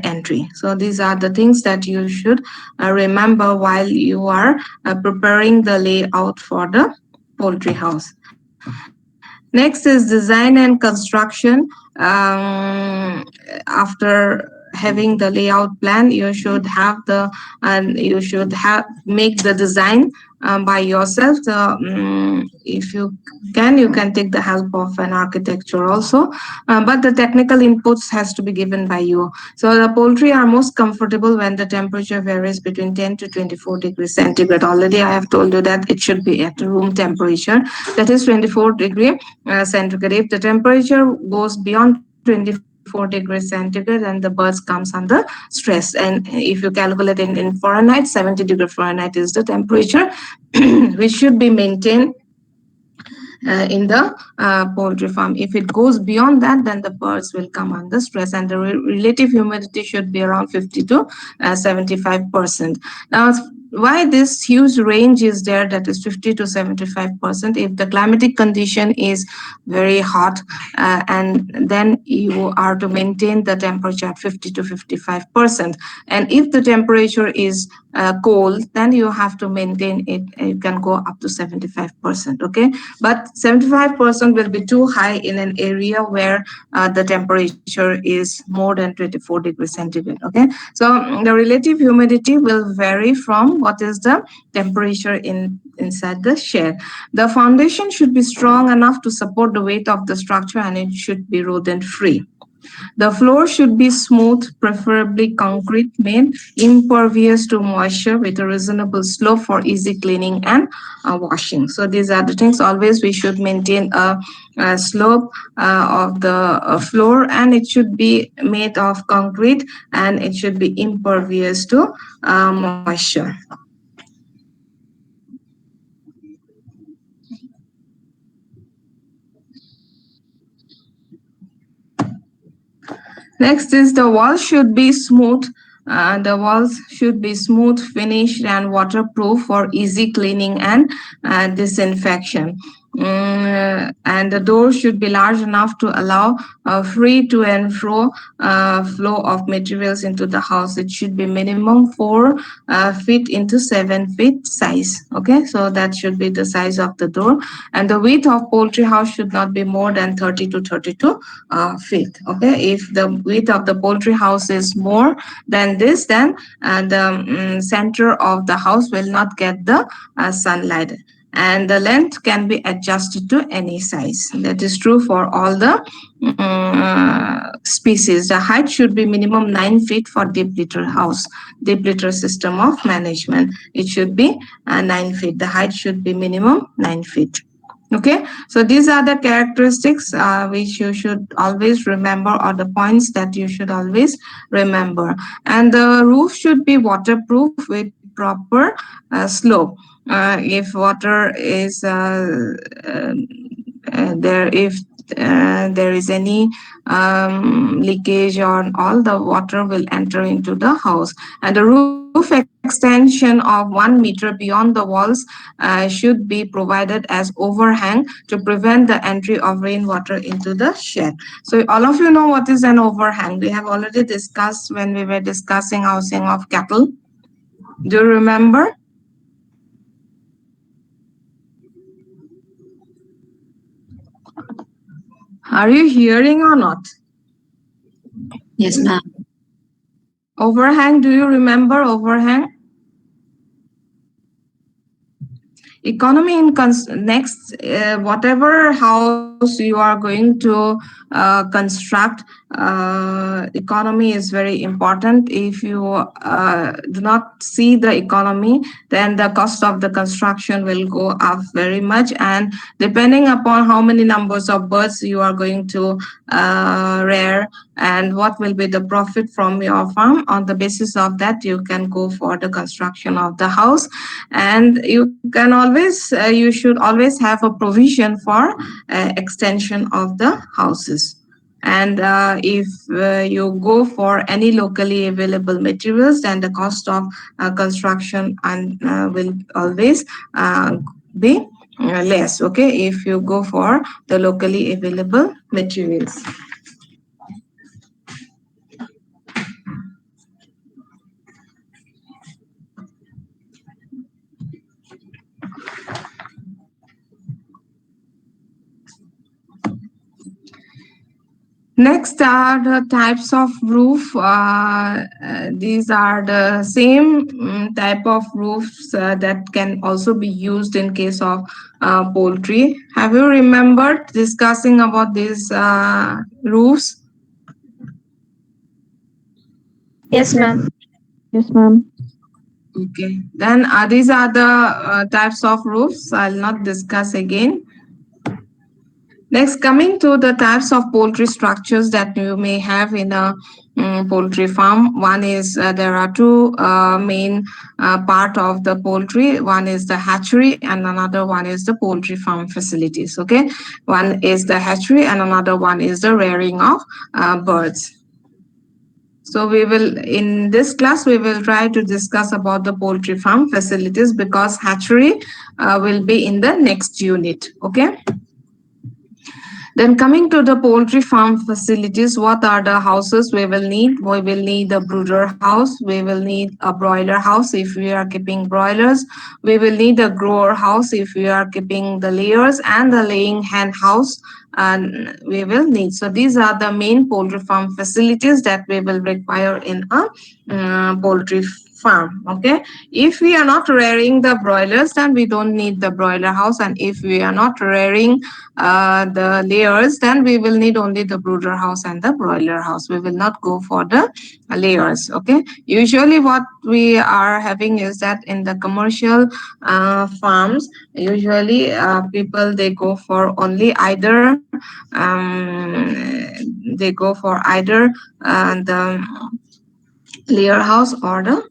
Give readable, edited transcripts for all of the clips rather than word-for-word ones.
entry. So these are the things that you should remember while you are preparing the layout for the poultry house. Next is design and construction. After having the layout plan, you should have the and you should have make the design by yourself. So, if you can, you can take the help of an architecture also, but the technical inputs has to be given by you. So the poultry are most comfortable when the temperature varies between 10 to 24 degrees centigrade. Already I have told you that it should be at room temperature, that is 24-degree centigrade. If the temperature goes beyond 24 degrees centigrade, then the birds comes under stress. And if you calculate in Fahrenheit, 70-degree Fahrenheit is the temperature which should be maintained in the poultry farm. If it goes beyond that, then the birds will come under stress, and the relative humidity should be around 50 to 75%. Now, why this huge range is there, that is 50 to 75%? If the climatic condition is very hot, and then you are to maintain the temperature at 50 to 55%. And if the temperature is cold, then you have to maintain it. You can go up to 75%. Okay, but 75% will be too high in an area where the temperature is more than 24 degrees centigrade. Okay, so the relative humidity will vary from what is the temperature inside the shed. The foundation should be strong enough to support the weight of the structure, and it should be rodent free. The floor should be smooth, preferably concrete, made impervious to moisture with a reasonable slope for easy cleaning and washing. So these are the things. Always we should maintain a slope of the floor, and it should be made of concrete, and it should be impervious to moisture. Next is the walls should be smooth. The walls should be smooth, finished, and waterproof for easy cleaning and disinfection. And the door should be large enough to allow free to and fro flow of materials into the house. It should be minimum 4 feet into 7 feet size. Okay, so that should be the size of the door. And the width of poultry house should not be more than 30 to 32 feet. Okay, if the width of the poultry house is more than this, then the center of the house will not get the sunlight, and the length can be adjusted to any size. That is true for all the species. The height should be minimum 9 feet for deep litter house, deep litter system of management. It should be 9 feet. The height should be minimum 9 feet. Okay, so these are the characteristics which you should always remember, or the points that you should always remember. And the roof should be waterproof with proper slope. If water is there, if there is any leakage or all, the water will enter into the house. And the roof extension of 1 meter beyond the walls should be provided as overhang to prevent the entry of rainwater into the shed. So all of you know what is an overhang. We have already discussed when we were discussing housing of cattle. Do you remember? Are you hearing or not? Yes, ma'am. Overhang, do you remember overhang? Economy in next, whatever house you are going to construct, economy is very important. If you do not see the economy, then the cost of the construction will go up very much, and depending upon how many numbers of birds you are going to rear and what will be the profit from your farm, on the basis of that you can go for the construction of the house. And you can always you should always have a provision for extension of the houses. And if you go for any locally available materials, then the cost of construction will always be less. Okay, if you go for the locally available materials. Next are the types of roof. These are the same type of roofs that can also be used in case of poultry. Have you remembered discussing about these roofs? Yes, ma'am. Yes, ma'am. Okay. Then these are the types of roofs. I'll not discuss again. Next, coming to the types of poultry structures that you may have in a poultry farm. One is there are two main part of the poultry. One is the hatchery and another one is the poultry farm facilities. Okay, one is the hatchery and another one is the rearing of birds. So we will, in this class, we will try to discuss about the poultry farm facilities because hatchery will be in the next unit. Okay. Then coming to the poultry farm facilities, what are the houses we will need? We will need a brooder house. We will need a broiler house if we are keeping broilers. We will need a grower house if we are keeping the layers, and the laying hen house and we will need. So these are the main poultry farm facilities that we will require in a poultry farm. Okay, if we are not rearing the broilers, then we don't need the broiler house, and if we are not rearing the layers, then we will need only the brooder house and the broiler house. We will not go for the layers. Okay, usually what we are having is that in the commercial farms, usually people they go for only either the layer house or the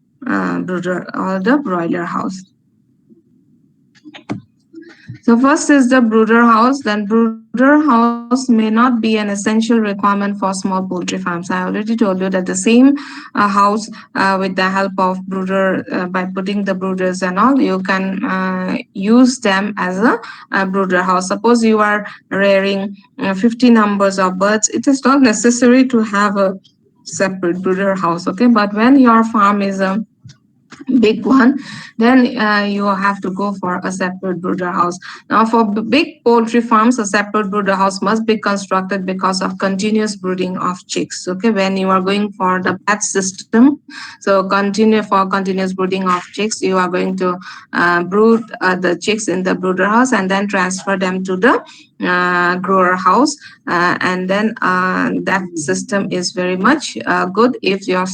brooder or the broiler house. So first is the brooder house. Then brooder house may not be an essential requirement for small poultry farms. I already told you that the same house with the help of brooder by putting the brooders and all, you can use them as a brooder house. Suppose you are rearing 50 numbers of birds. It is not necessary to have a separate brooder house. Okay, but when your farm is a big one, then you have to go for a separate brooder house. Now for big poultry farms, a separate brooder house must be constructed because of continuous brooding of chicks. Okay, when you are going for the batch system, so continuous brooding of chicks, you are going to brood the chicks in the brooder house and then transfer them to the grower house, and then that system is very much good if your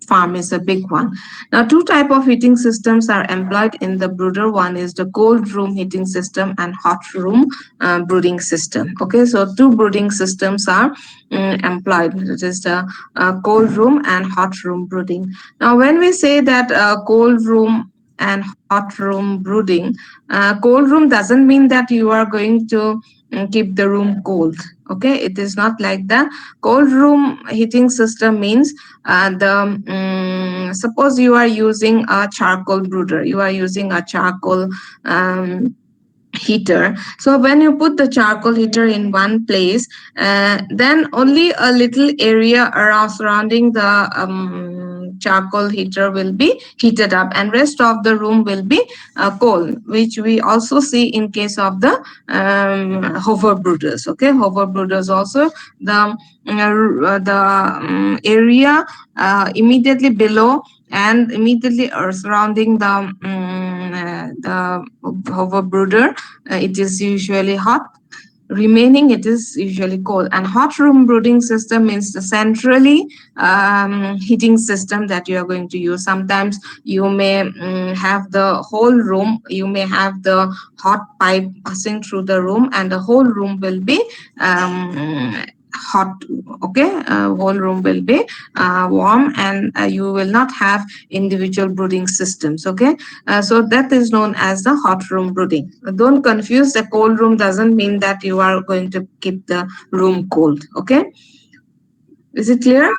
farm is a big one. Now, two type of heating systems are employed in the brooder. One is the cold room heating system and hot room brooding system. Okay, so two brooding systems are employed. It is the cold room and hot room brooding. Now, when we say that cold room and hot room brooding, cold room doesn't mean that you are going to keep the room cold. Okay, it is not like that. Cold room heating system means suppose you are using a charcoal brooder, you are using a charcoal heater. So when you put the charcoal heater in one place, then only a little area around surrounding the charcoal heater will be heated up, and rest of the room will be cold, which we also see in case of the hover brooders. Okay, hover brooders also, the area immediately below and immediately surrounding the hover brooder, it is usually hot, remaining it is usually cold. And hot room brooding system means the centrally heating system that you are going to use. Sometimes you may have the whole room, you may have the hot pipe passing through the room, and the whole room will be hot. Okay, whole room will be warm, and you will not have individual brooding systems. Okay, so that is known as the hot room brooding. Don't confuse, the cold room doesn't mean that you are going to keep the room cold. Okay, is it clear?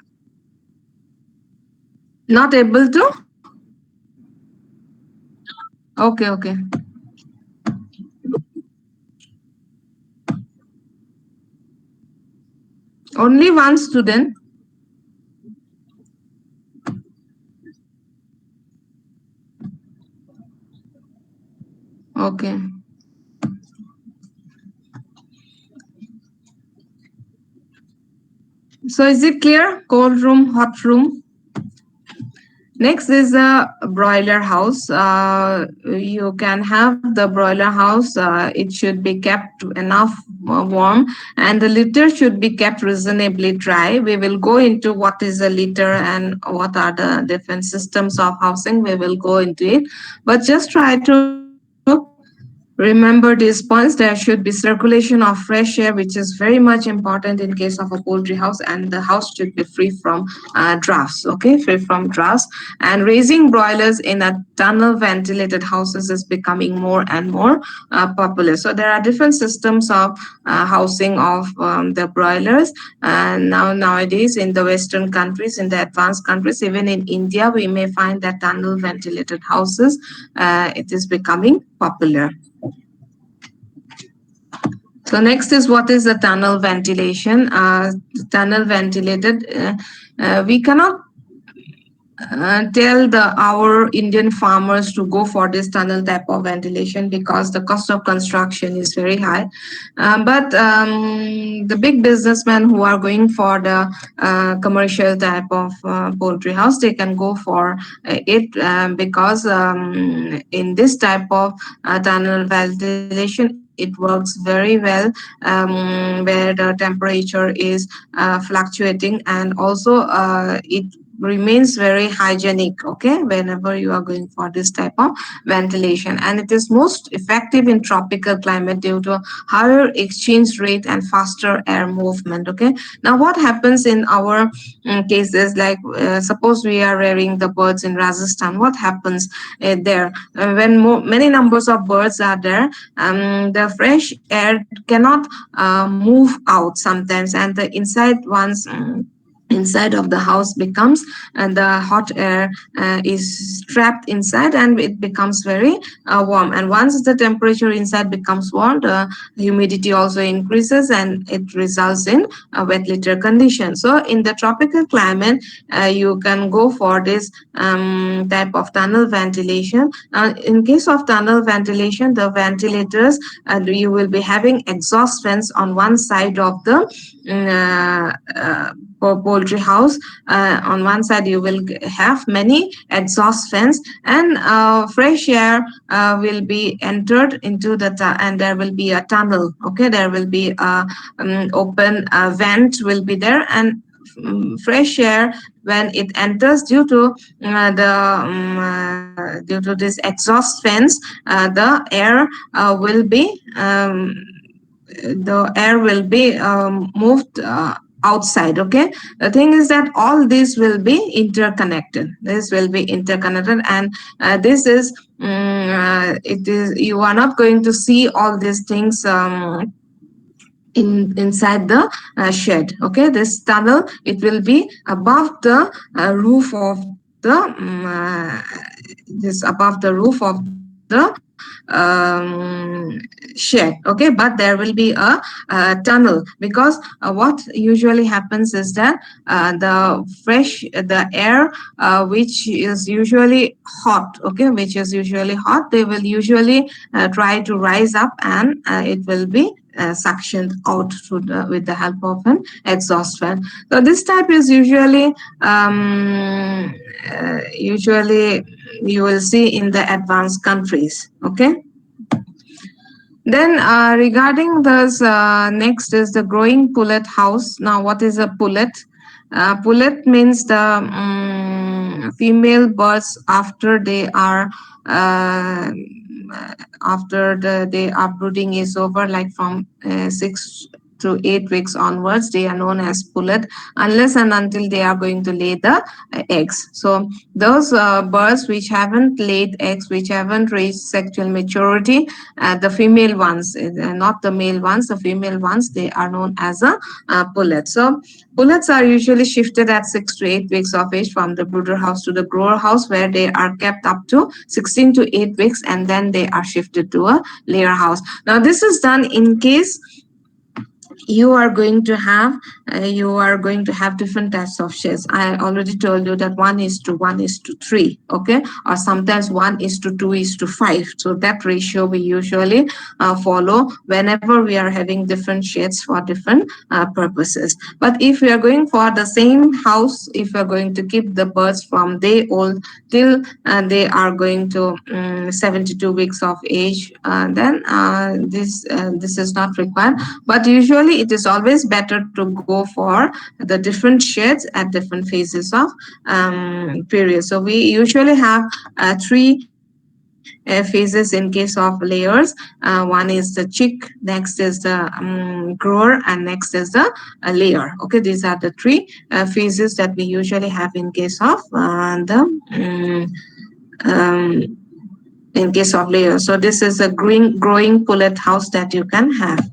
Not able to? Okay, okay. Only one student. Okay. So is it clear? Cold room, hot room. Next is a broiler house. You can have the broiler house. It should be kept enough warm, and the litter should be kept reasonably dry. We will go into what is a litter and what are the different systems of housing. We will go into it, but just try to remember these points. There should be circulation of fresh air, which is very much important in case of a poultry house, and the house should be free from drafts. Okay, free from drafts. And raising broilers in a tunnel ventilated houses is becoming more and more popular. So there are different systems of housing of the broilers. And nowadays in the Western countries, in the advanced countries, even in India, we may find that tunnel ventilated houses. It is becoming popular. So next is what is the tunnel ventilation. Tunnel ventilated, we cannot tell our Indian farmers to go for this tunnel type of ventilation because the cost of construction is very high. But the big businessmen who are going for the commercial type of poultry house, they can go for it because in this type of tunnel ventilation, it works very well, where the temperature is fluctuating, and also it remains very hygienic, okay, whenever you are going for this type of ventilation. And it is most effective in tropical climate due to higher exchange rate and faster air movement. Okay, now what happens in our cases, like suppose we are rearing the birds in Rajasthan, what happens there when many numbers of birds are there, the fresh air cannot move out sometimes, and the inside ones inside of the house becomes, and the hot air is trapped inside, and it becomes very warm. And once the temperature inside becomes warm, the humidity also increases, and it results in a wet litter condition. So in the tropical climate, you can go for this type of tunnel ventilation. In case of tunnel ventilation, the ventilators, you will be having exhaust fans on one side of the poultry house. On one side you will have many exhaust fans, and fresh air will be entered into the and there will be a tunnel. Okay, there will be a open vent will be there, and fresh air, when it enters due to due to this exhaust fans, the air will be moved outside. Okay, the thing is that all this will be interconnected. And this is it is, you are not going to see all these things inside the shed. Okay, this tunnel, it will be above the roof of the above the roof of the shed. Okay, but there will be a tunnel, because what usually happens is that the air which is usually hot, okay, which is usually hot, they will usually try to rise up, and it will be suctioned out with the help of an exhaust fan. So this type is usually you will see in the advanced countries. Okay. Then regarding this, next is the growing pullet house. Now, what is a pullet? Pullet means the female birds after they are their brooding is over, like from 6 to 8 weeks onwards, they are known as pullet, unless and until they are going to lay the eggs. So those birds which haven't laid eggs, which haven't reached sexual maturity, the female ones, not the male ones, the female ones, they are known as a pullet. So pullets are usually shifted at 6 to 8 weeks of age from the brooder house to the grower house, where they are kept up to 16 to 8 weeks, and then they are shifted to a layer house. Now this is done in case you are going to have different types of sheds. I already told you that 1:1:3, okay, or sometimes 1:2:5. So that ratio we usually follow whenever we are having different sheds for different purposes. But if we are going for the same house, if we are going to keep the birds from day old till they are going to 72 weeks of age, then this is not required. But usually it is always better to go for the different shades at different phases of period. So we usually have three phases in case of layers. One is the chick, next is the grower, and next is the layer. Okay, these are the three phases that we usually have in case of in case of layer. So this is a growing pullet house that you can have.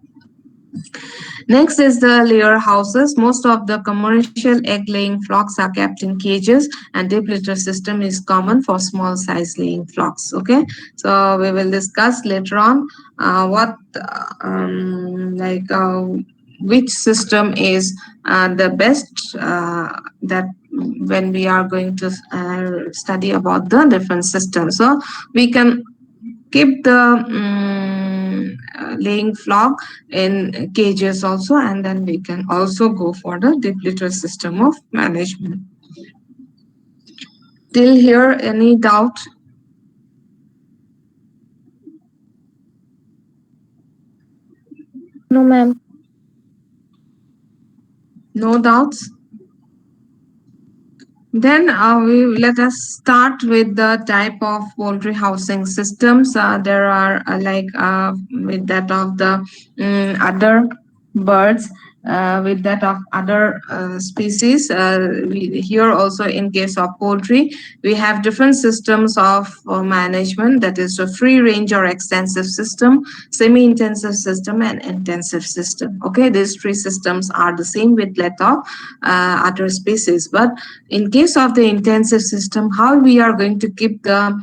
Next is the layer houses. Most of the commercial egg-laying flocks are kept in cages, and deep litter system is common for small size laying flocks. Okay, so we will discuss later on what which system is the best that when we are going to study about the different systems. So we can keep the laying flock in cages also, and then we can also go for the deep litter system of management. Till here, any doubt? No, ma'am. No doubts? Then let us start with the type of poultry housing systems. There are with that of the other birds, with that of other species. Here also in case of poultry, we have different systems of management, that is a free range or extensive system, semi-intensive system, and intensive system. Okay, these three systems are the same with that of other species. But in case of the intensive system, how we are going to keep the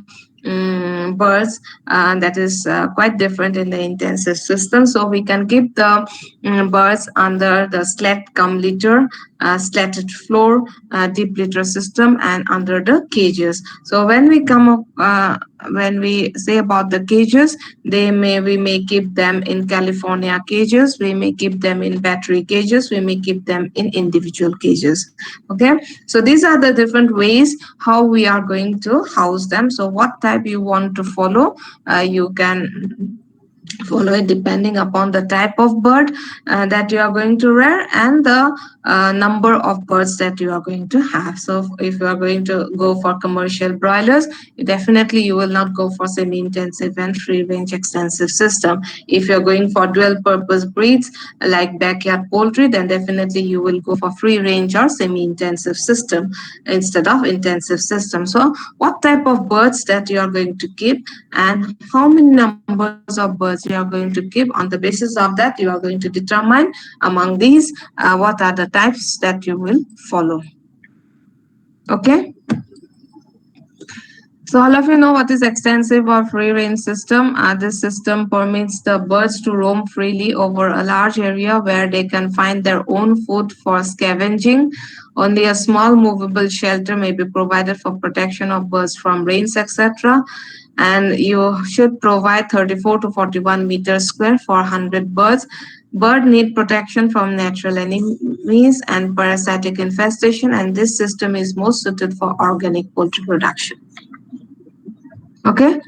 birds, that is quite different in the intensive system. So we can keep the birds under the slat cum litter, slatted floor, deep litter system, and under the cages. So when we come up, when we say about the cages, we may keep them in California cages, we may keep them in battery cages, we may keep them in individual cages. Okay, so these are the different ways how we are going to house them. So what type you want to follow, you can follow it depending upon the type of bird that you are going to rear and the number of birds that you are going to have. So if you are going to go for commercial broilers, definitely you will not go for semi-intensive and free-range extensive system. If you're going for dual-purpose breeds like backyard poultry, then definitely you will go for free-range or semi-intensive system instead of intensive system. So what type of birds that you are going to keep and how many numbers of birds you are going to keep, on the basis of that you are going to determine among these what are the types that you will follow. Okay, so all of you know what is extensive or free range system. This system permits the birds to roam freely over a large area where they can find their own food for scavenging. Only a small movable shelter may be provided for protection of birds from rains, etc. And you should provide 34 to 41 meters square for 100 birds. Bird need protection from natural enemies and parasitic infestation, and this system is most suited for organic poultry production. Okay,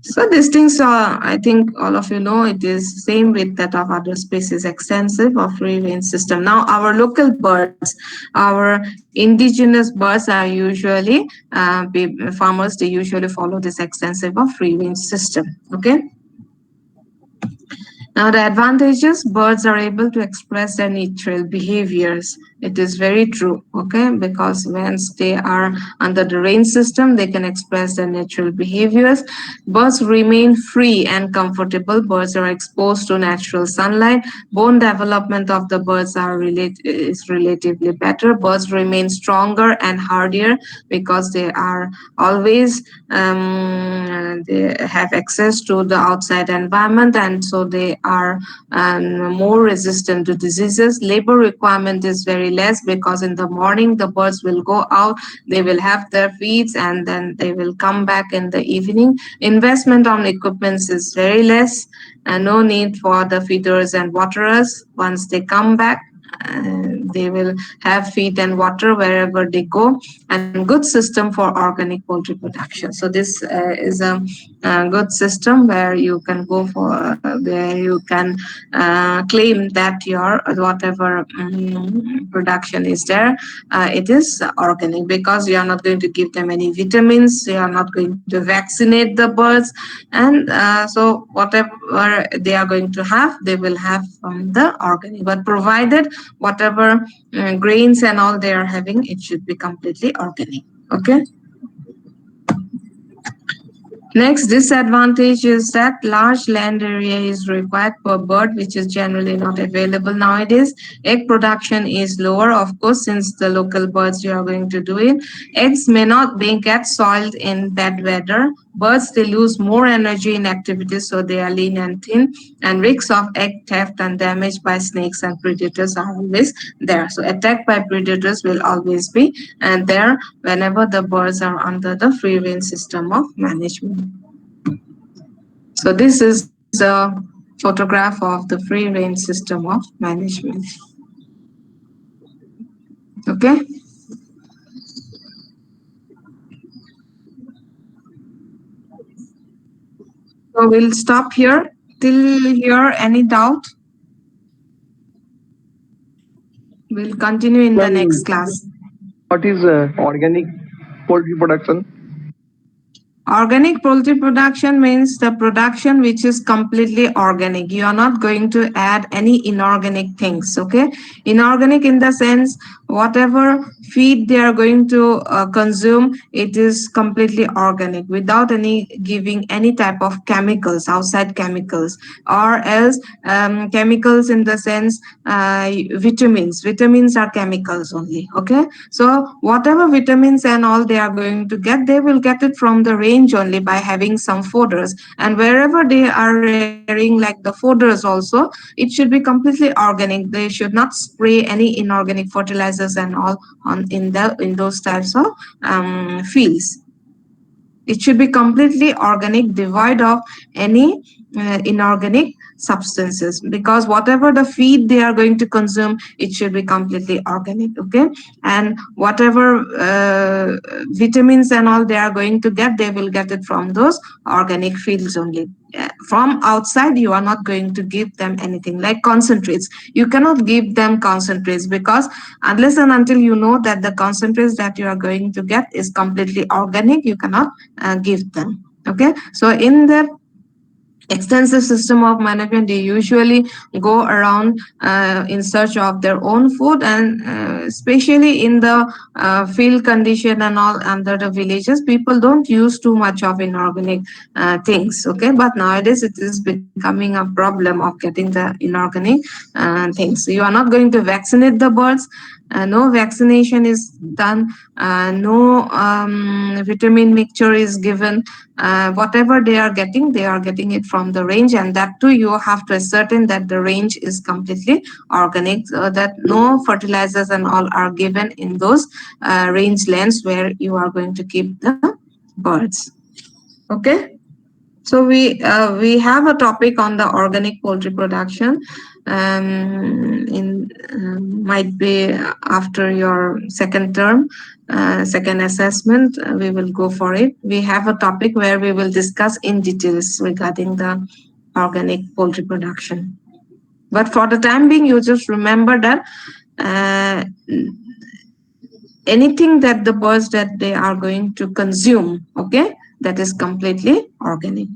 so these things are, I think all of you know, it is same with that of other species, extensive or free range system. Now our local birds, our indigenous birds are usually farmers, they usually follow this extensive or free range system. Okay, now the advantages: birds are able to express their natural behaviors. It is very true, okay? Because once they are under the range system, they can express their natural behaviors. Birds remain free and comfortable. Birds are exposed to natural sunlight. Bone development of the birds is relatively better. Birds remain stronger and hardier because they are always they have access to the outside environment, and so they are more resistant to diseases. Labor requirement is very less because in the morning the birds will go out, they will have their feeds, and then they will come back in the evening. Investment on equipments is very less, and no need for the feeders and waterers. Once they come back, they will have feed and water wherever they go, and good system for organic poultry production. So this is a good system where you can go for where you can claim that your whatever production is there, it is organic, because you are not going to give them any vitamins, you are not going to vaccinate the birds, and so whatever they are going to have, they will have from the organic. But provided whatever grains and all they are having, it should be completely organic. Okay. Next disadvantage is that large land area is required per bird, which is generally not available nowadays. Egg production is lower, of course, since the local birds you are going to do it. Eggs may not get soiled in bad weather. Birds, they lose more energy in activities, so they are lean and thin. And risks of egg theft and damage by snakes and predators are always there. So attack by predators will always be there whenever the birds are under the free range system of management. So this is a photograph of the free range system of management. Okay. So we'll stop here. Till here, any doubt? We'll continue in the next Ma'am, class. what is organic poultry production? Organic poultry production means the production which is completely organic. You are not going to add any inorganic things. Okay. Inorganic in the sense whatever feed they are going to consume, it is completely organic without any giving any type of chemicals, outside chemicals, or else chemicals in the sense vitamins are chemicals only. Okay. So whatever vitamins and all they are going to get, they will get it from the range only by having some fodders. And wherever they are rearing, like the fodders also, it should be completely organic. They should not spray any inorganic fertilizers and all in those types of fields. It should be completely organic, devoid of any inorganic substances, because whatever the feed they are going to consume, it should be completely organic. Okay. And whatever vitamins and all they are going to get, they will get it from those organic fields only. From outside, you are not going to give them anything like concentrates. You cannot give them concentrates, because unless and until you know that the concentrates that you are going to get is completely organic, you cannot give them. Okay. So in the extensive system of management, they usually go around in search of their own food, and especially in the field condition and all under the villages, people don't use too much of inorganic things. Okay. But nowadays it is becoming a problem of getting the inorganic things. You are not going to vaccinate the birds. No vaccination is done. No vitamin mixture is given. Whatever they are getting it from the range, and that too you have to ascertain that the range is completely organic, so that no fertilizers and all are given in those range lands where you are going to keep the birds. Okay. So we have a topic on the organic poultry production. Might be after your second term, second assessment, we will go for it. We have a topic where we will discuss in details regarding the organic poultry production. But for the time being, you just remember that anything that the birds that they are going to consume, okay, that is completely organic,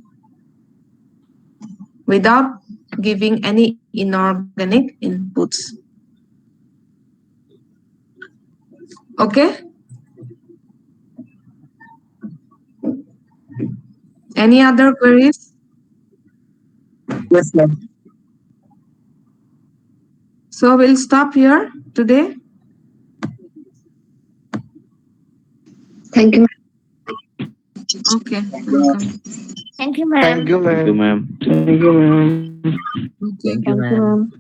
without giving any inorganic inputs. Okay. Any other queries? Yes, ma'am. So we'll stop here today. Thank you. Okay. Welcome. Thank you, Thank you, ma'am. ma'am. Thank you, ma'am. Okay. Thank you, ma'am.